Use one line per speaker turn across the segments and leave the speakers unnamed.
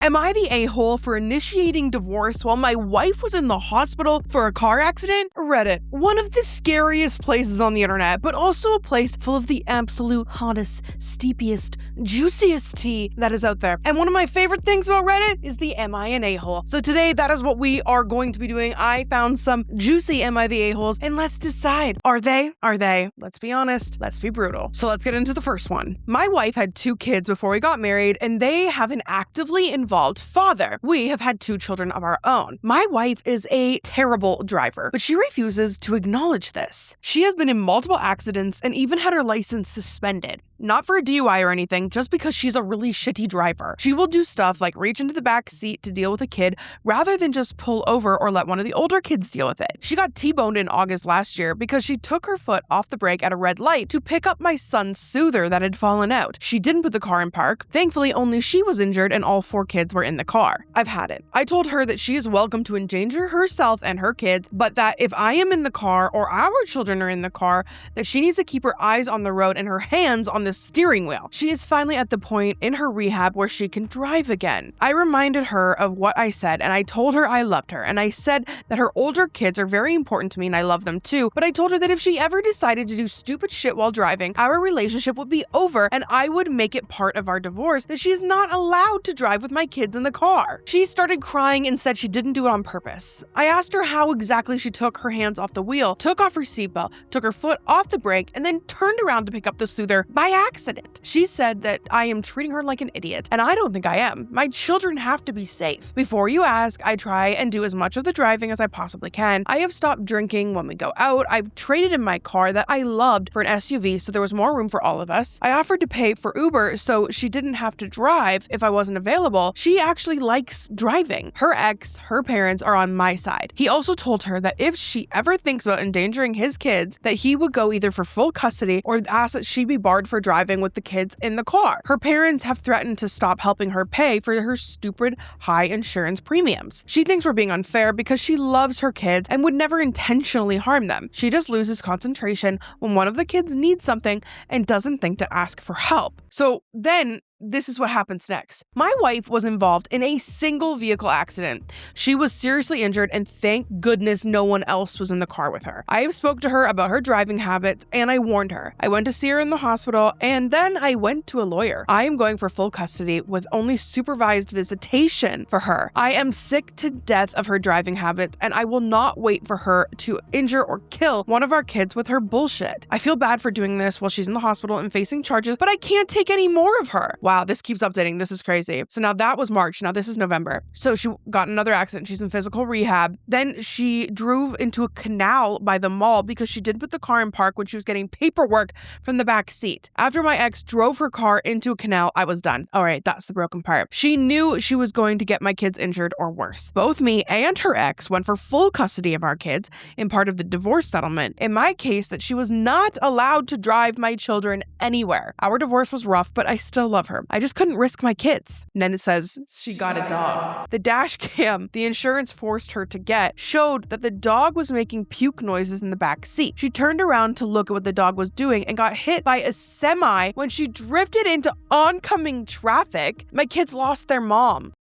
Am I the a-hole for initiating divorce while my wife was in the hospital for a car accident? Reddit, one of the scariest places on the internet, but also a place full of the absolute hottest, steepiest, juiciest tea that is out there. And one of my favorite things about Reddit is the Am I an a-hole? So today, that is what we are going to be doing. I found some juicy Am I the a-holes, and let's decide. Are they? Are they? Let's be honest. Let's be brutal. So let's get into the first one. My wife had 2 kids before we got married, and they have an actively involved father. We have had 2 children of our own. My wife is a terrible driver, but she refuses to acknowledge this. She has been in multiple accidents and even had her license suspended. Not for a DUI or anything, just because she's a really shitty driver. She will do stuff like reach into the back seat to deal with a kid rather than just pull over or let one of the older kids deal with it. She got T-boned in August last year because she took her foot off the brake at a red light to pick up my son's soother that had fallen out. She didn't put the car in park. Thankfully, only she was injured and all 4 kids were in the car. I've had it. I told her that she is welcome to endanger herself and her kids, but that if I am in the car or our children are in the car, that she needs to keep her eyes on the road and her hands on the steering wheel. She is finally at the point in her rehab where she can drive again. I reminded her of what I said, and I told her I loved her, and I said that her older kids are very important to me and I love them too, but I told her that if she ever decided to do stupid shit while driving, our relationship would be over and I would make it part of our divorce that she is not allowed to drive with my kids in the car. She started crying and said she didn't do it on purpose. I asked her how exactly she took her hands off the wheel, took off her seatbelt, took her foot off the brake, and then turned around to pick up the soother by accident. She said that I am treating her like an idiot, and I don't think I am. My children have to be safe. Before you ask, I try and do as much of the driving as I possibly can. I have stopped drinking when we go out. I've traded in my car that I loved for an SUV so there was more room for all of us. I offered to pay for Uber so she didn't have to drive if I wasn't available. She actually likes driving. Her ex, her parents are on my side. He also told her that if she ever thinks about endangering his kids, that he would go either for full custody or ask that she be barred for driving with the kids in the car. Her parents have threatened to stop helping her pay for her stupid high insurance premiums. She thinks we're being unfair because she loves her kids and would never intentionally harm them. She just loses concentration when one of the kids needs something and doesn't think to ask for help. So then this is what happens next. My wife was involved in a single vehicle accident. She was seriously injured and thank goodness no one else was in the car with her. I have spoke to her about her driving habits and I warned her. I went to see her in the hospital and then I went to a lawyer. I am going for full custody with only supervised visitation for her. I am sick to death of her driving habits and I will not wait for her to injure or kill one of our kids with her bullshit. I feel bad for doing this while she's in the hospital and facing charges, but I can't take any more of her. Wow, this keeps updating. This is crazy. So now that was March. Now this is November. So she got another accident. She's in physical rehab. Then she drove into a canal by the mall because she didn't put the car in park when she was getting paperwork from the back seat. After my ex drove her car into a canal, I was done. All right, that's the broken part. She knew she was going to get my kids injured or worse. Both me and her ex went for full custody of our kids in part of the divorce settlement. In my case, that she was not allowed to drive my children anywhere. Our divorce was rough, but I still love her. I just couldn't risk my kids. And then it says, she got a dog. The dash cam the insurance forced her to get showed that the dog was making puke noises in the back seat. She turned around to look at what the dog was doing and got hit by a semi when she drifted into oncoming traffic. My kids lost their mom.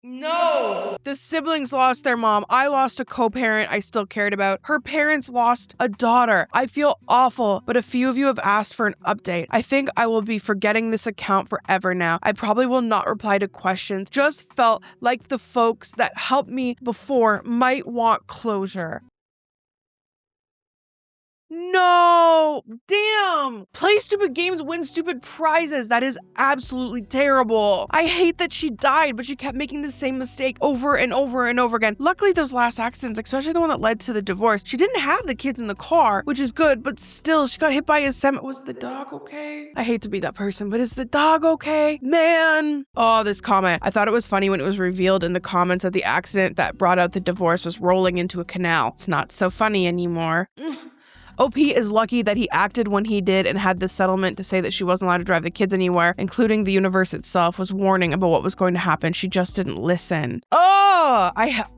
No! The siblings lost their mom. I lost a co-parent I still cared about. Her parents lost a daughter. I feel awful, but a few of you have asked for an update. I think I will be forgetting this account forever now. I probably will not reply to questions. Just felt like the folks that helped me before might want closure. No! Damn! Play stupid games, win stupid prizes. That is absolutely terrible. I hate that she died, but she kept making the same mistake over and over and over again. Luckily, those last accidents, especially the one that led to the divorce, she didn't have the kids in the car, which is good, but still, she got hit by a semi. Was the dog okay? I hate to be that person, but is the dog okay? Man! Oh, this comment. I thought it was funny when it was revealed in the comments that the accident that brought out the divorce was rolling into a canal. It's not so funny anymore. OP is lucky that he acted when he did and had this settlement to say that she wasn't allowed to drive the kids anywhere, including the universe itself was warning about what was going to happen. She just didn't listen. Oh,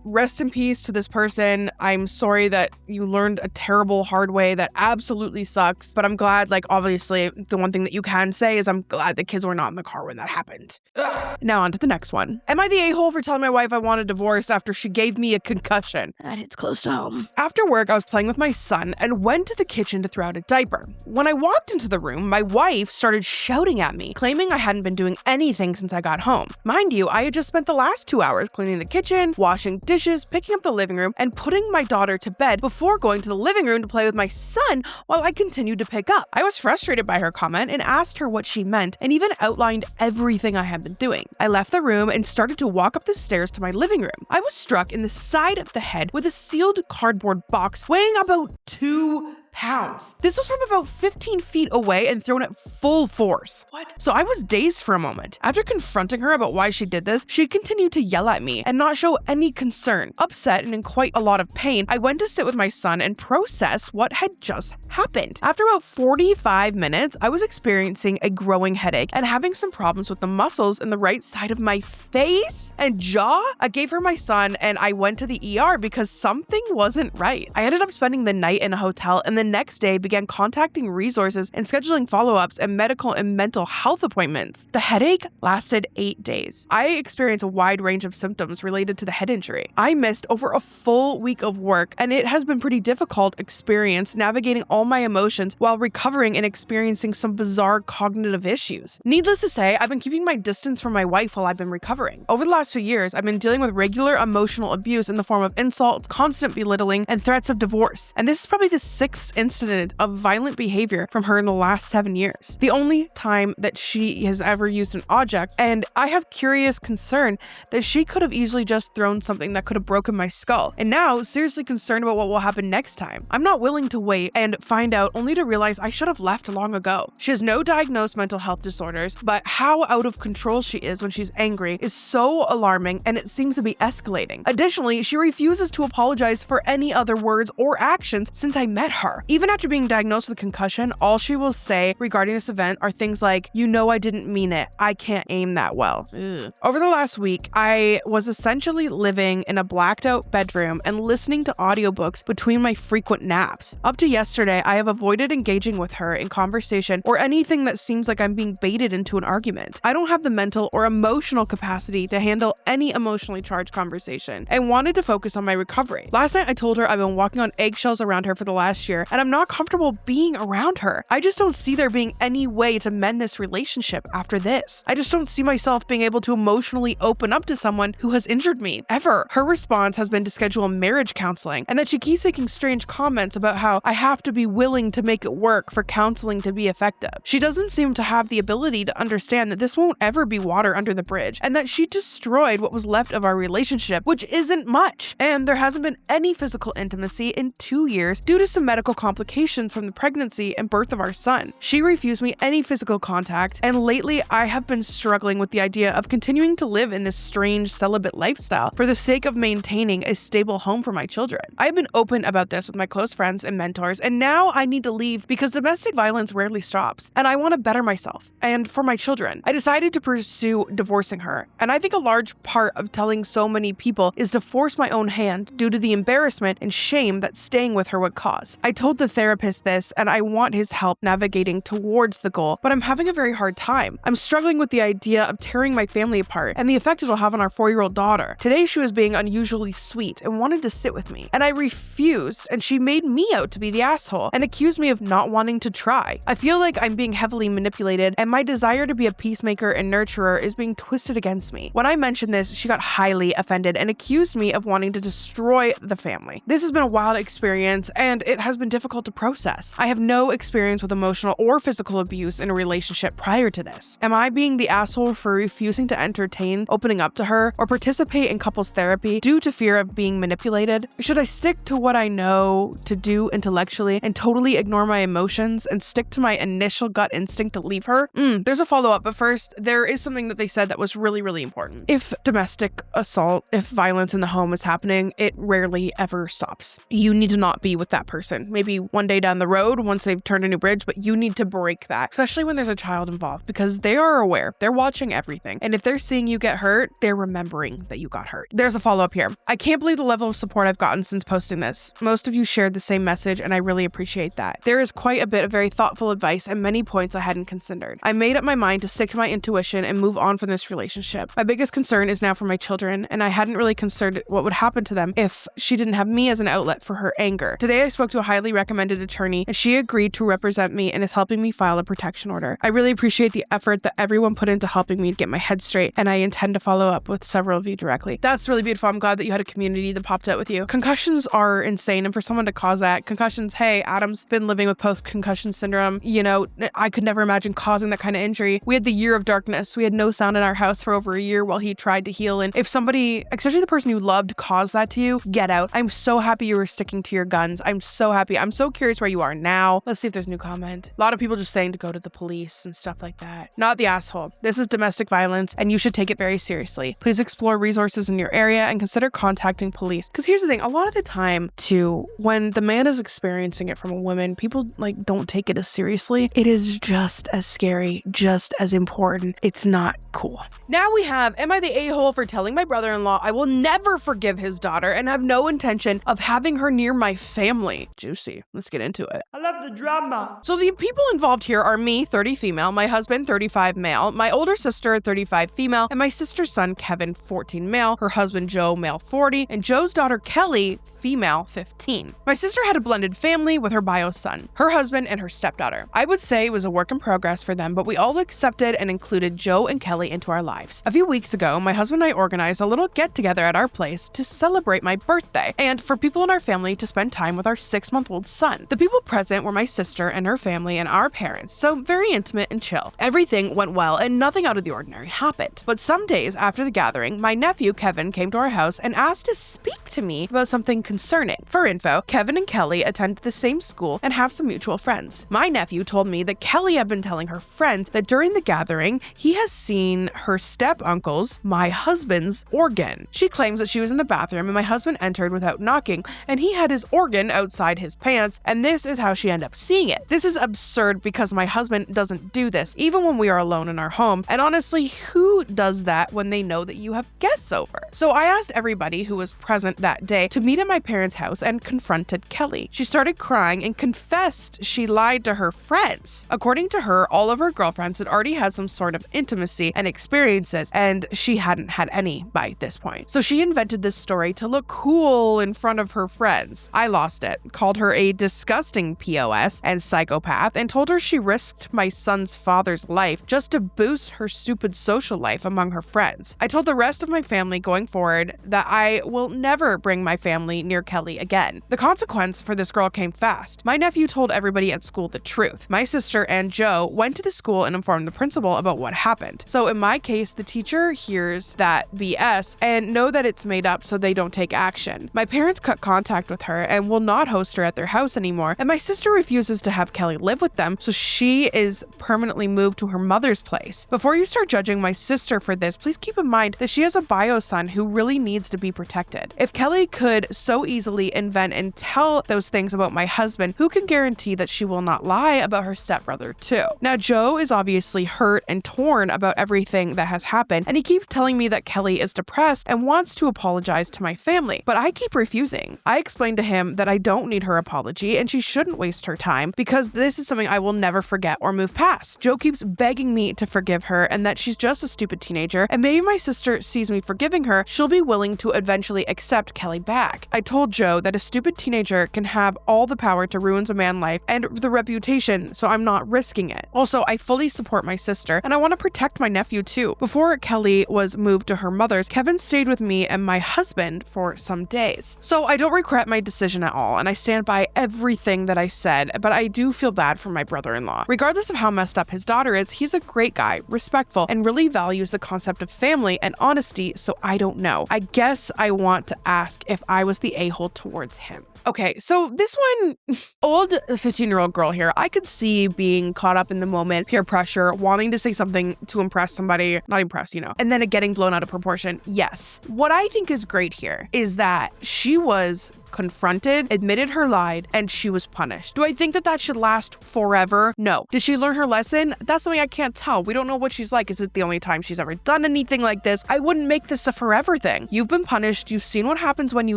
rest in peace to this person. I'm sorry that you learned a terrible hard way. That absolutely sucks. But I'm glad, like, obviously, the one thing that you can say is I'm glad the kids were not in the car when that happened. Ugh. Now on to the next one. Am I the a-hole for telling my wife I want a divorce after she gave me a concussion? That hits close to home. After work, I was playing with my son and went to the kitchen to throw out a diaper. When I walked into the room, my wife started shouting at me, claiming I hadn't been doing anything since I got home. Mind you, I had just spent the last 2 hours cleaning the kitchen, washing dishes, picking up the living room, and putting my daughter to bed before going to the living room to play with my son while I continued to pick up. I was frustrated by her comment and asked her what she meant and even outlined everything I had been doing. I left the room and started to walk up the stairs to my living room. I was struck in the side of the head with a sealed cardboard box weighing about 2 pounds. This was from about 15 feet away and thrown at full force. What? So I was dazed for a moment. After confronting her about why she did this, she continued to yell at me and not show any concern. Upset and in quite a lot of pain, I went to sit with my son and process what had just happened. After about 45 minutes, I was experiencing a growing headache and having some problems with the muscles in the right side of my face and jaw. I gave her my son and I went to the ER because something wasn't right. I ended up spending the night in a hotel and the next day began contacting resources and scheduling follow-ups and medical and mental health appointments. The headache lasted 8 days. I experienced a wide range of symptoms related to the head injury. I missed over a full week of work, and it has been pretty difficult experience navigating all my emotions while recovering and experiencing some bizarre cognitive issues. Needless to say, I've been keeping my distance from my wife while I've been recovering. Over the last few years, I've been dealing with regular emotional abuse in the form of insults, constant belittling, and threats of divorce. And this is probably the 6th incident of violent behavior from her in the last 7 years. The only time that she has ever used an object, and I have curious concern that she could have easily just thrown something that could have broken my skull. And now, seriously concerned about what will happen next time. I'm not willing to wait and find out only to realize I should have left long ago. She has no diagnosed mental health disorders, but how out of control she is when she's angry is so alarming and it seems to be escalating. Additionally, she refuses to apologize for any other words or actions since I met her. Even after being diagnosed with a concussion, all she will say regarding this event are things like, "You know I didn't mean it. I can't aim that well." Ugh. Over the last week, I was essentially living in a blacked out bedroom and listening to audiobooks between my frequent naps. Up to yesterday, I have avoided engaging with her in conversation or anything that seems like I'm being baited into an argument. I don't have the mental or emotional capacity to handle any emotionally charged conversation and wanted to focus on my recovery. Last night, I told her I've been walking on eggshells around her for the last year and I'm not comfortable being around her. I just don't see there being any way to mend this relationship after this. I just don't see myself being able to emotionally open up to someone who has injured me, ever. Her response has been to schedule marriage counseling and that she keeps making strange comments about how I have to be willing to make it work for counseling to be effective. She doesn't seem to have the ability to understand that this won't ever be water under the bridge and that she destroyed what was left of our relationship, which isn't much. And there hasn't been any physical intimacy in 2 years due to some medical complications from the pregnancy and birth of our son. She refused me any physical contact, and lately I have been struggling with the idea of continuing to live in this strange celibate lifestyle for the sake of maintaining a stable home for my children. I have been open about this with my close friends and mentors, and now I need to leave because domestic violence rarely stops, and I want to better myself and for my children. I decided to pursue divorcing her, and I think a large part of telling so many people is to force my own hand due to the embarrassment and shame that staying with her would cause. I told the therapist this, and I want his help navigating towards the goal, but I'm having a very hard time. I'm struggling with the idea of tearing my family apart and the effect it'll have on our 4-year-old daughter. Today she was being unusually sweet and wanted to sit with me, and I refused, and she made me out to be the asshole and accused me of not wanting to try. I feel like I'm being heavily manipulated, and my desire to be a peacemaker and nurturer is being twisted against me. When I mentioned this, she got highly offended and accused me of wanting to destroy the family. This has been a wild experience, and it has been difficult to process. I have no experience with emotional or physical abuse in a relationship prior to this. Am I being the asshole for refusing to entertain opening up to her or participate in couples therapy due to fear of being manipulated? Should I stick to what I know to do intellectually and totally ignore my emotions and stick to my initial gut instinct to leave her? There's a follow-up, but first, there is something that they said that was really, really important. If domestic assault, if violence in the home is happening, it rarely ever stops. You need to not be with that person. Maybe maybe one day down the road once they've turned a new bridge, but you need to break that, especially when there's a child involved, because they are aware. They're watching everything. And if they're seeing you get hurt, they're remembering that you got hurt. There's a follow-up here. I can't believe the level of support I've gotten since posting this. Most of you shared the same message, and I really appreciate that. There is quite a bit of very thoughtful advice and many points I hadn't considered. I made up my mind to stick to my intuition and move on from this relationship. My biggest concern is now for my children, and I hadn't really considered what would happen to them if she didn't have me as an outlet for her anger. Today I spoke to a highly recommended attorney, and she agreed to represent me and is helping me file a protection order. I really appreciate the effort that everyone put into helping me to get my head straight, and I intend to follow up with several of you directly. That's really beautiful. I'm glad that you had a community that popped out with you. Concussions are insane, and for someone to cause that, concussions, hey, Adam's been living with post-concussion syndrome. You know, I could never imagine causing that kind of injury. We had the year of darkness. We had no sound in our house for over a year while he tried to heal, and if somebody, especially the person you loved, caused that to you, get out. I'm so happy you were sticking to your guns. I'm so happy. I'm so curious where you are now. Let's see if there's a new comment. A lot of people just saying to go to the police and stuff like that. Not the asshole. This is domestic violence, and you should take it very seriously. Please explore resources in your area and consider contacting police. Because here's the thing, a lot of the time too, when the man is experiencing it from a woman, people don't take it as seriously. It is just as scary, just as important. It's not cool. Now we have, am I the a-hole for telling my brother-in-law I will never forgive his daughter and have no intention of having her near my family? Juicy. Let's get into it.
I love the drama.
So the people involved here are me, 30 female, my husband, 35 male, my older sister, 35 female, and my sister's son, Kevin, 14 male, her husband, Joe, male 40, and Joe's daughter, Kelly, female 15. My sister had a blended family with her bio son, her husband, and her stepdaughter. I would say it was a work in progress for them, but we all accepted and included Joe and Kelly into our lives. A few weeks ago, my husband and I organized a little get-together at our place to celebrate my birthday, and for people in our family to spend time with our 6-month-old son. The people present were my sister and her family and our parents, so very intimate and chill. Everything went well and nothing out of the ordinary happened. But some days after the gathering, my nephew Kevin came to our house and asked to speak to me about something concerning. For info, Kevin and Kelly attend the same school and have some mutual friends. My nephew told me that Kelly had been telling her friends that during the gathering, he has seen her step-uncle's, my husband's, organ. She claims that she was in the bathroom and my husband entered without knocking, and he had his organ outside his pants, and this is how she ended up seeing it. This is absurd because my husband doesn't do this, even when we are alone in our home, and honestly, who does that when they know that you have guests over? So I asked everybody who was present that day to meet at my parents' house and confronted Kelly. She started crying and confessed she lied to her friends. According to her, all of her girlfriends had already had some sort of intimacy and experiences, and she hadn't had any by this point. So she invented this story to look cool in front of her friends. I lost it, called her a disgusting POS and psychopath, and told her she risked my son's father's life just to boost her stupid social life among her friends. I told the rest of my family going forward that I will never bring my family near Kelly again. The consequence for this girl came fast. My nephew told everybody at school the truth. My sister and Joe went to the school and informed the principal about what happened. So in my case, the teacher hears that BS and know that it's made up so they don't take action. My parents cut contact with her and will not host her at their house anymore, and my sister refuses to have Kelly live with them, so she is permanently moved to her mother's place. Before you start judging my sister for this, please keep in mind that she has a bio son who really needs to be protected. If Kelly could so easily invent and tell those things about my husband, who can guarantee that she will not lie about her stepbrother too? Now, Joe is obviously hurt and torn about everything that has happened, and he keeps telling me that Kelly is depressed and wants to apologize to my family, but I keep refusing. I explained to him that I don't need her apology and she shouldn't waste her time because this is something I will never forget or move past. Joe keeps begging me to forgive her and that she's just a stupid teenager, and maybe my sister sees me forgiving her, she'll be willing to eventually accept Kelly back. I told Joe that a stupid teenager can have all the power to ruin a man's life and the reputation, so I'm not risking it. Also, I fully support my sister and I want to protect my nephew too. Before Kelly was moved to her mother's, Kevin stayed with me and my husband for some days. So I don't regret my decision at all, and I stand by everything that I said, but I do feel bad for my brother-in-law. Regardless of how messed up his daughter is, he's a great guy, respectful, and really values the concept of family and honesty, so I don't know. I guess I want to ask if I was the a-hole towards him. Okay, so this one, old 15-year-old girl here, I could see being caught up in the moment, peer pressure, wanting to say something to impress somebody, not impress, and then it getting blown out of proportion. Yes. What I think is great here is that she was confronted, admitted her lied, and she was punished. Do I think that that should last forever? No. Did she learn her lesson? That's something I can't tell. We don't know what she's like. Is it the only time she's ever done anything like this? I wouldn't make this a forever thing. You've been punished. You've seen what happens when you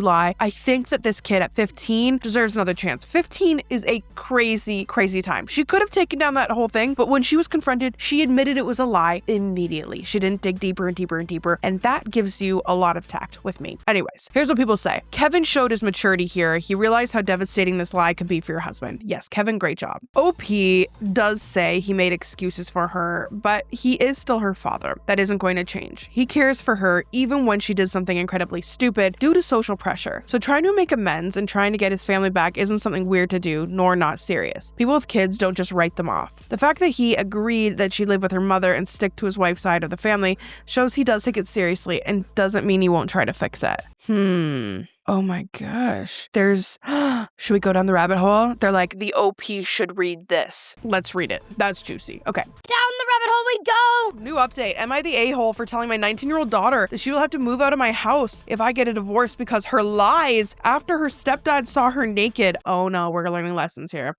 lie. I think that this kid at 15 deserves another chance. 15 is a crazy, crazy time. She could have taken down that whole thing, but when she was confronted, she admitted it was a lie immediately. She didn't dig deeper and deeper and deeper, and that gives you a lot of tact with me. Anyways, here's what people say. Kevin showed his maturity here. He realized how devastating this lie could be for your husband. Yes, Kevin, great job. OP does say he made excuses for her, but he is still her father. That isn't going to change. He cares for her even when she did something incredibly stupid due to social pressure. So trying to make amends and trying to get his family back isn't something weird to do, nor not serious. People with kids don't just write them off. The fact that he agreed that she live with her mother and stick to his wife's side of the family shows he does take it seriously and doesn't mean he won't try to fix it. Oh my gosh. There's, should we go down the rabbit hole? They're like, the OP should read this. Let's read it. That's juicy. Okay.
Down the rabbit hole we go!
New update. Am I the a-hole for telling my 19-year-old daughter that she will have to move out of my house if I get a divorce because her lies after her stepdad saw her naked? Oh no, we're learning lessons here.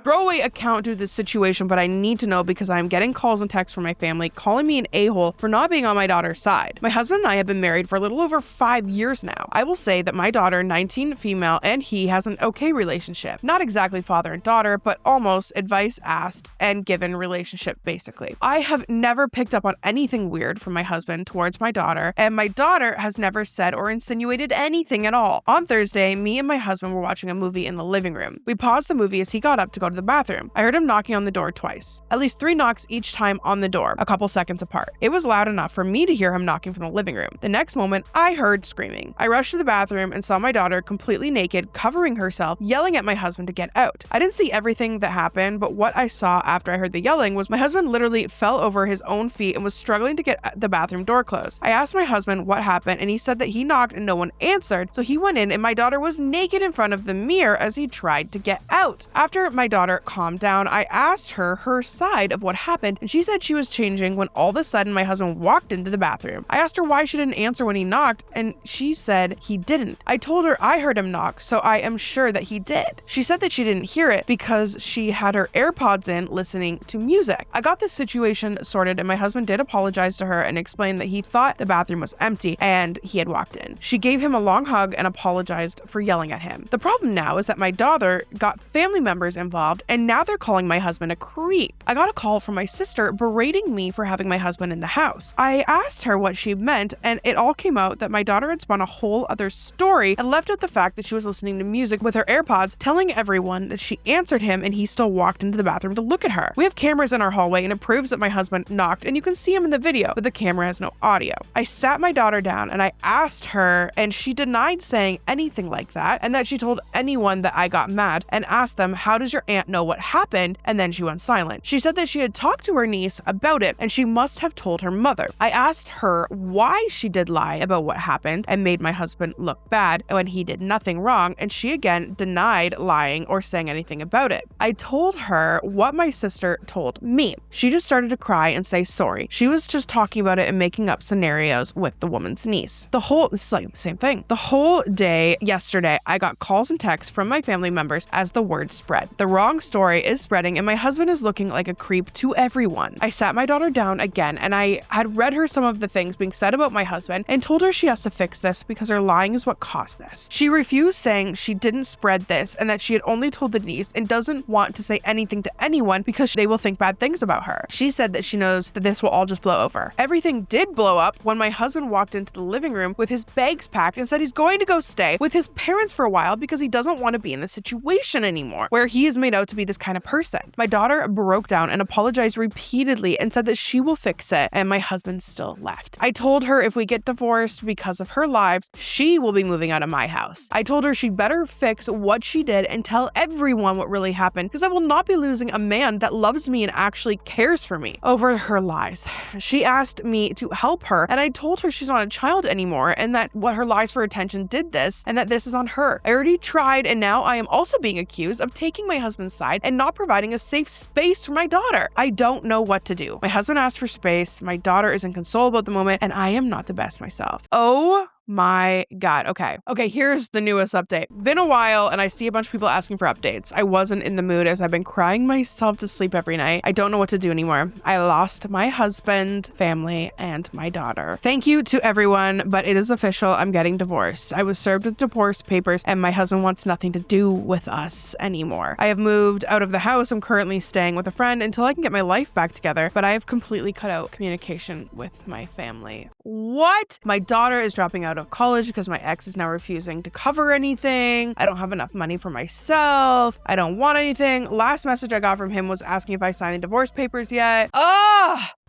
Throwaway account due to this situation, but I need to know because I'm getting calls and texts from my family calling me an a-hole for not being on my daughter's side. My husband and I have been married for a little over 5 years now. I will say that my daughter, 19, female, and he has an okay relationship. Not exactly father and daughter, but almost advice asked and given relationship, basically. I have never picked up on anything weird from my husband towards my daughter, and my daughter has never said or insinuated anything at all. On Thursday, me and my husband were watching a movie in the living room. We paused the movie as he got up to go to the bathroom. I heard him knocking on the door twice. At least 3 knocks each time on the door, a couple seconds apart. It was loud enough for me to hear him knocking from the living room. The next moment, I heard screaming. I rushed to the bathroom and saw my daughter completely naked, covering herself, yelling at my husband to get out. I didn't see everything that happened, but what I saw after I heard the yelling was my husband literally fell over his own feet and was struggling to get the bathroom door closed. I asked my husband what happened, and he said that he knocked and no one answered, so he went in and my daughter was naked in front of the mirror as he tried to get out. After my daughter calmed down, I asked her side of what happened, and she said she was changing when all of a sudden my husband walked into the bathroom. I asked her why she didn't answer when he knocked, and she said he didn't. I told her I heard him knock, so I am sure that he did. She said that she didn't hear it because she had her AirPods in listening to music. I got this situation sorted, and my husband did apologize to her and explain that he thought the bathroom was empty and he had walked in. She gave him a long hug and apologized for yelling at him. The problem now is that my daughter got family members involved, and now they're calling my husband a creep. I got a call from my sister berating me for having my husband in the house. I asked her what she meant, and it all came out that my daughter had spun a whole other story and left out the fact that she was listening to music with her AirPods, telling everyone that she answered him and he still walked into the bathroom to look at her. We have cameras in our hallway and it proves that my husband knocked, and you can see him in the video, but the camera has no audio. I sat my daughter down and I asked her, and she denied saying anything like that, and that she told anyone that I got mad, and asked them, how does your aunt know what happened? And then she went silent. She said that she had talked to her niece about it and she must have told her mother. I asked her why she did lie about what happened and made my husband look bad when he did nothing wrong, and she again denied lying or saying anything about it. I told her what my sister told me. She just started to cry and say sorry. She was just talking about it and making up scenarios with the woman's niece. This is like the same thing. The whole day yesterday, I got calls and texts from my family members as the word spread. The wrong story is spreading and my husband is looking like a creep to everyone. I sat my daughter down again and I had read her some of the things being said about my husband and told her she has to fix this because her lying is what caused this. She refused, saying she didn't spread this and that she had only told the niece and doesn't want to say anything to anyone because they will think bad things about her. She said that she knows that this will all just blow over. Everything did blow up when my husband walked into the living room with his bags packed and said he's going to go stay with his parents for a while because he doesn't want to be in this situation anymore where he is made out to be this kind of person. My daughter broke down and apologized repeatedly and said that she will fix it, and my husband still left. I told her if we get divorced because of her lives, she will be moving out of my house. I told her she better fix what she did and tell everyone what really happened, because I will not be losing a man that loves me and actually cares for me over her lies. She asked me to help her, and I told her she's not a child anymore and that what her lies for attention did this and that this is on her. I already tried, and now I am also being accused of taking my husband's side and not providing a safe space for my daughter. I don't know what to do. My husband asked for space, my daughter is inconsolable at the moment, and I am not the best myself. Oh my God. Okay, here's the newest update. Been a while and I see a bunch of people asking for updates. I wasn't in the mood as I've been crying myself to sleep every night. I don't know what to do anymore. I lost my husband, family, and my daughter. Thank you to everyone, but it is official. I'm getting divorced. I was served with divorce papers and my husband wants nothing to do with us anymore. I have moved out of the house. I'm currently staying with a friend until I can get my life back together, but I have completely cut out communication with my family. What? My daughter is dropping out of college because my ex is now refusing to cover anything. I don't have enough money for myself. I don't want anything. Last message I got from him was asking if I signed the divorce papers yet.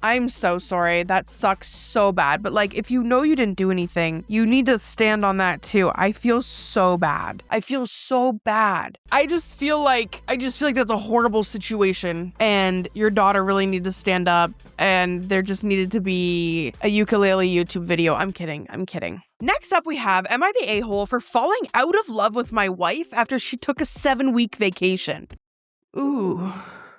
I'm so sorry. That sucks so bad. But like, if you know you didn't do anything, you need to stand on that too. I feel so bad. I just feel like that's a horrible situation and your daughter really needed to stand up and there just needed to be a ukulele YouTube video. I'm kidding. Next up we have, am I the a-hole for falling out of love with my wife after she took a 7-week vacation? Ooh.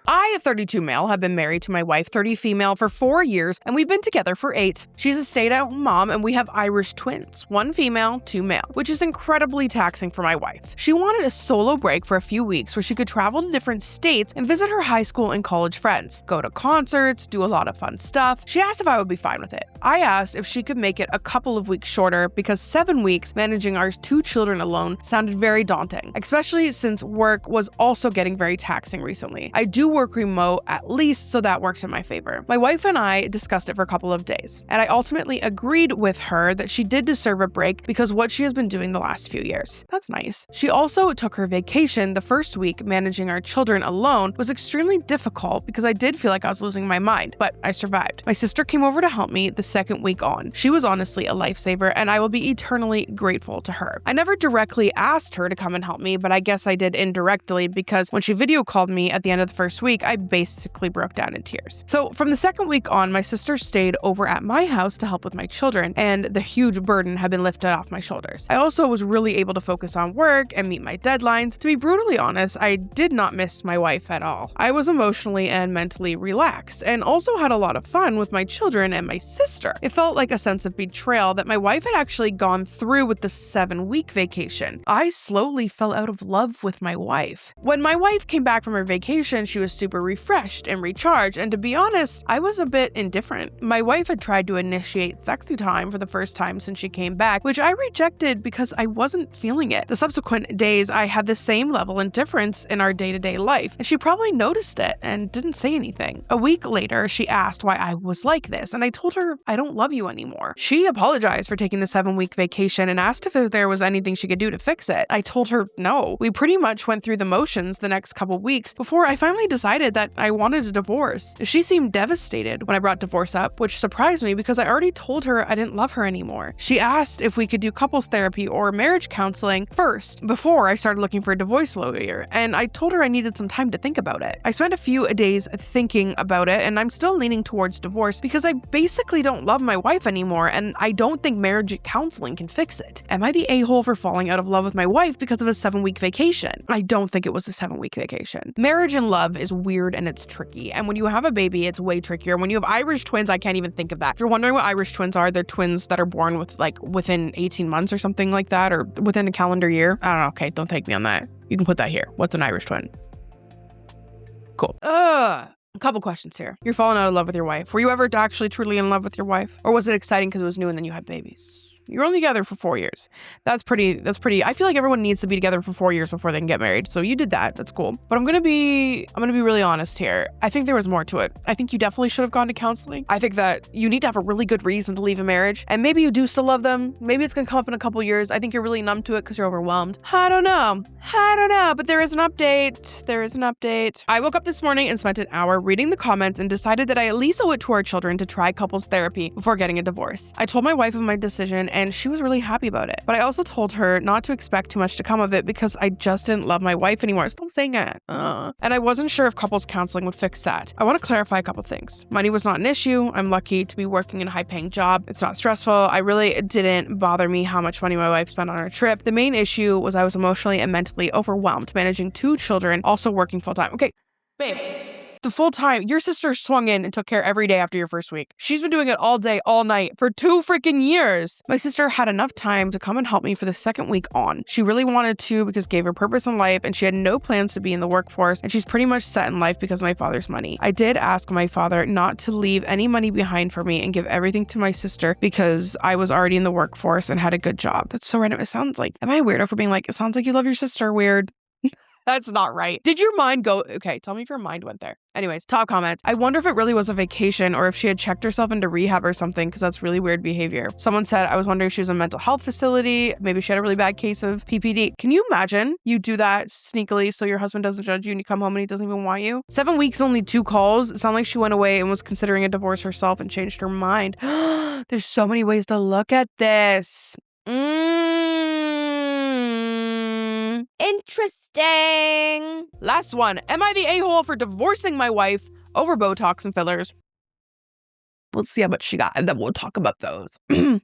I, a 32 male, have been married to my wife, 30 female, for 4 years, and we've been together for 8. She's a stay-at-home mom, and we have Irish twins, 1 female, 2 male, which is incredibly taxing for my wife. She wanted a solo break for a few weeks where she could travel to different states and visit her high school and college friends, go to concerts, do a lot of fun stuff. She asked if I would be fine with it. I asked if she could make it a couple of weeks shorter because 7 weeks managing our 2 children alone sounded very daunting, especially since work was also getting very taxing recently. I do work remote at least, so that works in my favor. My wife and I discussed it for a couple of days, and I ultimately agreed with her that she did deserve a break because what she has been doing the last few years. That's nice. She also took her vacation. The first week managing our children alone was extremely difficult because I did feel like I was losing my mind, but I survived. My sister came over to help me the second week on. She was honestly a lifesaver, and I will be eternally grateful to her. I never directly asked her to come and help me, but I guess I did indirectly because when she video called me at the end of the first week, I basically broke down in tears. So from the second week on, my sister stayed over at my house to help with my children, and the huge burden had been lifted off my shoulders. I also was really able to focus on work and meet my deadlines. To be brutally honest, I did not miss my wife at all. I was emotionally and mentally relaxed and also had a lot of fun with my children and my sister. It felt like a sense of betrayal that my wife had actually gone through with the 7-week vacation. I slowly fell out of love with my wife. When my wife came back from her vacation, she was super refreshed and recharged, and to be honest, I was a bit indifferent. My wife had tried to initiate sexy time for the first time since she came back, which I rejected because I wasn't feeling it. The subsequent days, I had the same level of indifference in our day-to-day life, and she probably noticed it and didn't say anything. A week later, she asked why I was like this, and I told her I don't love you anymore. She apologized for taking the 7-week vacation and asked if there was anything she could do to fix it. I told her no. We pretty much went through the motions the next couple weeks before I finally decided that I wanted a divorce. She seemed devastated when I brought divorce up, which surprised me because I already told her I didn't love her anymore. She asked if we could do couples therapy or marriage counseling first before I started looking for a divorce lawyer, and I told her I needed some time to think about it. I spent a few days thinking about it, and I'm still leaning towards divorce because I basically don't love my wife anymore, and I don't think marriage counseling can fix it. Am I the a-hole for falling out of love with my wife because of a 7-week vacation? I don't think it was a 7-week vacation. Marriage and love is weird and it's tricky, and when you have a baby, it's way trickier. When you have Irish twins, I can't even think of that. If you're wondering what Irish twins are, they're twins that are born within 18 months or something like that, or within a calendar year. I don't know. Okay, don't take me on that. You can put that here. What's an Irish twin? Cool. A couple questions here. You're falling out of love with your wife. Were you ever actually truly in love with your wife? Or was it exciting because it was new and then you had babies? You're only together for 4 years. That's pretty, I feel like everyone needs to be together for 4 years before they can get married. So you did that. That's cool. But I'm gonna be really honest here. I think there was more to it. I think you definitely should have gone to counseling. I think that you need to have a really good reason to leave a marriage. And maybe you do still love them. Maybe it's gonna come up in a couple years. I think you're really numb to it because you're overwhelmed. I don't know. But there is an update. I woke up this morning and spent an hour reading the comments and decided that I at least owe it to our children to try couples therapy before getting a divorce. I told my wife of my decision and she was really happy about it. But I also told her not to expect too much to come of it because I just didn't love my wife anymore. Stop saying that. And I wasn't sure if couples counseling would fix that. I want to clarify a couple things. Money was not an issue. I'm lucky to be working in a high-paying job. It's not stressful. It didn't bother me how much money my wife spent on our trip. The main issue was I was emotionally and mentally overwhelmed managing 2 children, also working full-time. Okay, babe. the full time. Your sister swung in and took care every day after your first week. She's been doing it all day, all night for 2 freaking years. My sister had enough time to come and help me for the second week on. She really wanted to because it gave her purpose in life, and she had no plans to be in the workforce, and she's pretty much set in life because of my father's money. I did ask my father not to leave any money behind for me and give everything to my sister because I was already in the workforce and had a good job. That's so random. It sounds like, am I a weirdo for being like, it sounds like you love your sister? Weird. That's not right. Did your mind go? Okay, tell me if your mind went there. Anyways, top comments. I wonder if it really was a vacation or if she had checked herself into rehab or something, because that's really weird behavior. Someone said, I was wondering if she was in a mental health facility. Maybe she had a really bad case of PPD. Can you imagine you do that sneakily so your husband doesn't judge you and you come home and he doesn't even want you? 7 weeks, only 2 calls. It sounded like she went away and was considering a divorce herself and changed her mind. There's so many ways to look at this.
Interesting.
Last one. Am I the a-hole for divorcing my wife over Botox and fillers? Let's see how much she got, and then we'll talk about those.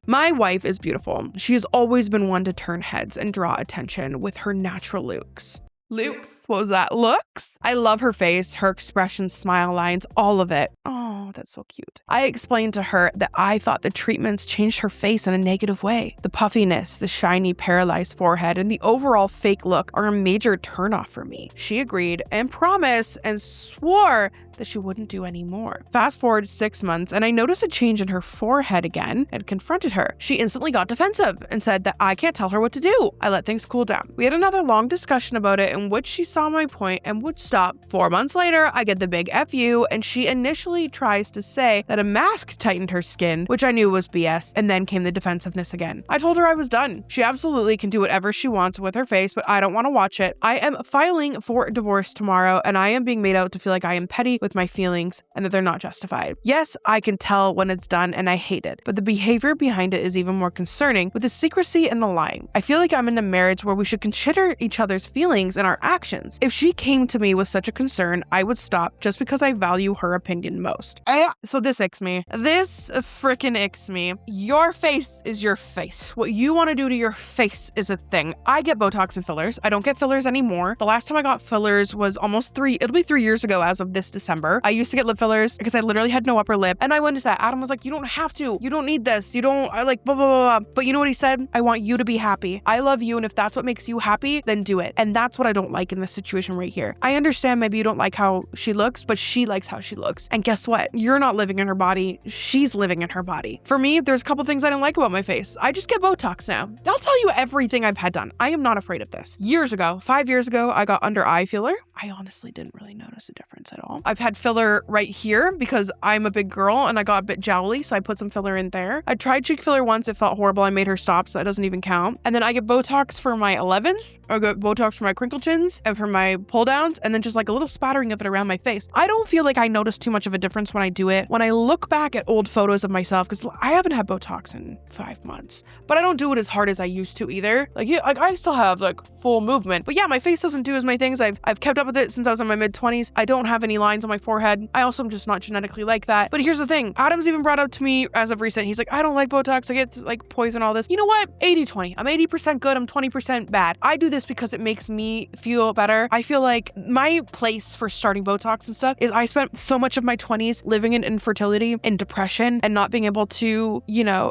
My wife is beautiful. She has always been one to turn heads and draw attention with her natural looks. What was that? Looks? I love her face, her expressions, smile lines, all of it. Oh, that's so cute. I explained to her that I thought the treatments changed her face in a negative way. The puffiness, the shiny, paralyzed forehead, and the overall fake look are a major turnoff for me. She agreed and promised and swore that she wouldn't do any more. Fast forward 6 months, and I noticed a change in her forehead again and confronted her. She instantly got defensive and said that I can't tell her what to do. I let things cool down. We had another long discussion about it in which she saw my point and would stop. 4 months later, I get the big F you, and she initially tries to say that a mask tightened her skin, which I knew was BS, and then came the defensiveness again. I told her I was done. She absolutely can do whatever she wants with her face, but I don't want to watch it. I am filing for divorce tomorrow, and I am being made out to feel like I am petty with my feelings and that they're not justified. Yes, I can tell when it's done and I hate it, but the behavior behind it is even more concerning with the secrecy and the lying. I feel like I'm in a marriage where we should consider each other's feelings and our actions. If she came to me with such a concern, I would stop just because I value her opinion most. So this icks me. This freaking icks me. Your face is your face. What you want to do to your face is a thing. I get Botox and fillers. I don't get fillers anymore. The last time I got fillers was it'll be 3 years ago as of this December. I used to get lip fillers because I literally had no upper lip. And I went to that. Adam was like, you don't have to. You don't need this. I like blah, blah, blah, blah. But you know what he said? I want you to be happy. I love you. And if that's what makes you happy, then do it. And that's what I don't like in this situation right here. I understand maybe you don't like how she looks, but she likes how she looks. And guess what? You're not living in her body. She's living in her body. For me, there's a couple things I didn't like about my face. I just get Botox now. I'll tell you everything I've had done. I am not afraid of this. 5 years ago, I got under eye filler. I honestly didn't really notice a difference at all. I've had filler right here because I'm a big girl and I got a bit jowly, so I put some filler in there. I tried cheek filler once. It felt horrible. I made her stop, so that doesn't even count. And then I get Botox for my 11s. I get Botox for my crinkle chins and for my pull downs, and then just like a little spattering of it around my face. I don't feel like I notice too much of a difference when I do it. When I look back at old photos of myself, because I haven't had Botox in 5 months, but I don't do it as hard as I used to either. I still have like full movement, but yeah, my face doesn't do as many things. I've kept up with it since I was in my mid-20s. I don't have any lines on my forehead. I also am just not genetically like that. But here's the thing. Adam's even brought up to me as of recent. He's like, I don't like Botox. I get like poison, all this. You know what? 80-20. I'm 80% good. I'm 20% bad. I do this because it makes me feel better. I feel like my place for starting Botox and stuff is I spent so much of my 20s living in infertility and depression and not being able to,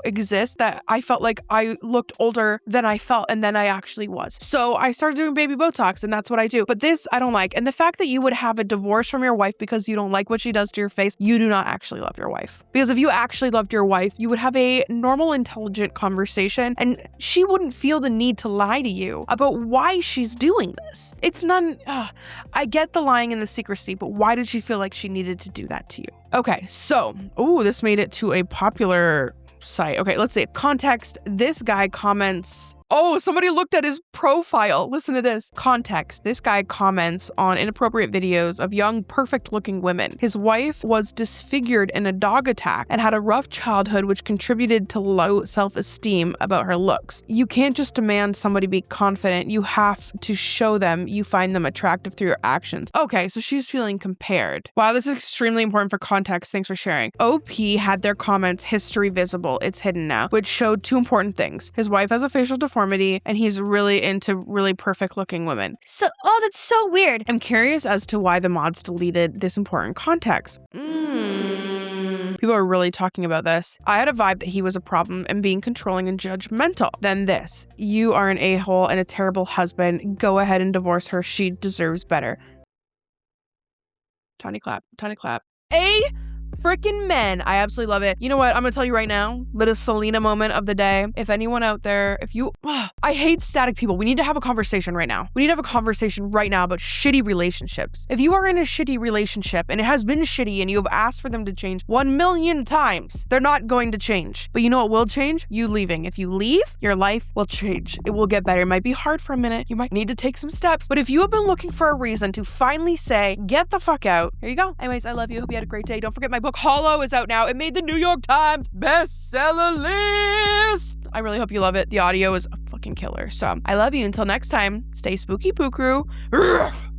exist, that I felt like I looked older than I felt and then I actually was. So I started doing baby Botox, and that's what I do. But this I don't like. And the fact that you would have a divorce from your wife because you don't like what she does to your face, you do not actually love your wife. Because if you actually loved your wife, you would have a normal, intelligent conversation and she wouldn't feel the need to lie to you about why she's doing this. It's none. I get the lying and the secrecy, but why did she feel like she needed to do that to you? Okay, so, this made it to a popular site. Okay, let's see. Context. This guy comments. Somebody looked at his profile. Listen to this. Context. This guy comments on inappropriate videos of young, perfect-looking women. His wife was disfigured in a dog attack and had a rough childhood, which contributed to low self-esteem about her looks. You can't just demand somebody be confident. You have to show them you find them attractive through your actions. Okay, so she's feeling compared. Wow, this is extremely important for context. Thanks for sharing. OP had their comments history visible. It's hidden now, which showed 2 important things. His wife has a facial deformity deformity, and he's really into really perfect looking women.
So, that's so weird.
I'm curious as to why the mods deleted this important context. People are really talking about this. I had a vibe that he was a problem and being controlling and judgmental. Then this. You are an a-hole and a terrible husband. Go ahead and divorce her. She deserves better. Tiny clap. Tiny clap. Freaking men. I absolutely love it. You know what? I'm gonna tell you right now, little Selena moment of the day. If anyone out there, I hate static people. We need to have a conversation right now. We need to have a conversation right now about shitty relationships. If you are in a shitty relationship and it has been shitty and you have asked for them to change 1,000,000 times, they're not going to change. But you know what will change? You leaving. If you leave, your life will change. It will get better. It might be hard for a minute. You might need to take some steps. But if you have been looking for a reason to finally say, get the fuck out, here you go. Anyways, I love you. Hope you had a great day. Don't forget my book Hollow is out now. It made the New York Times bestseller list. I really hope you love it. The audio is a fucking killer. So I love you. Until next time, stay spooky, poo crew.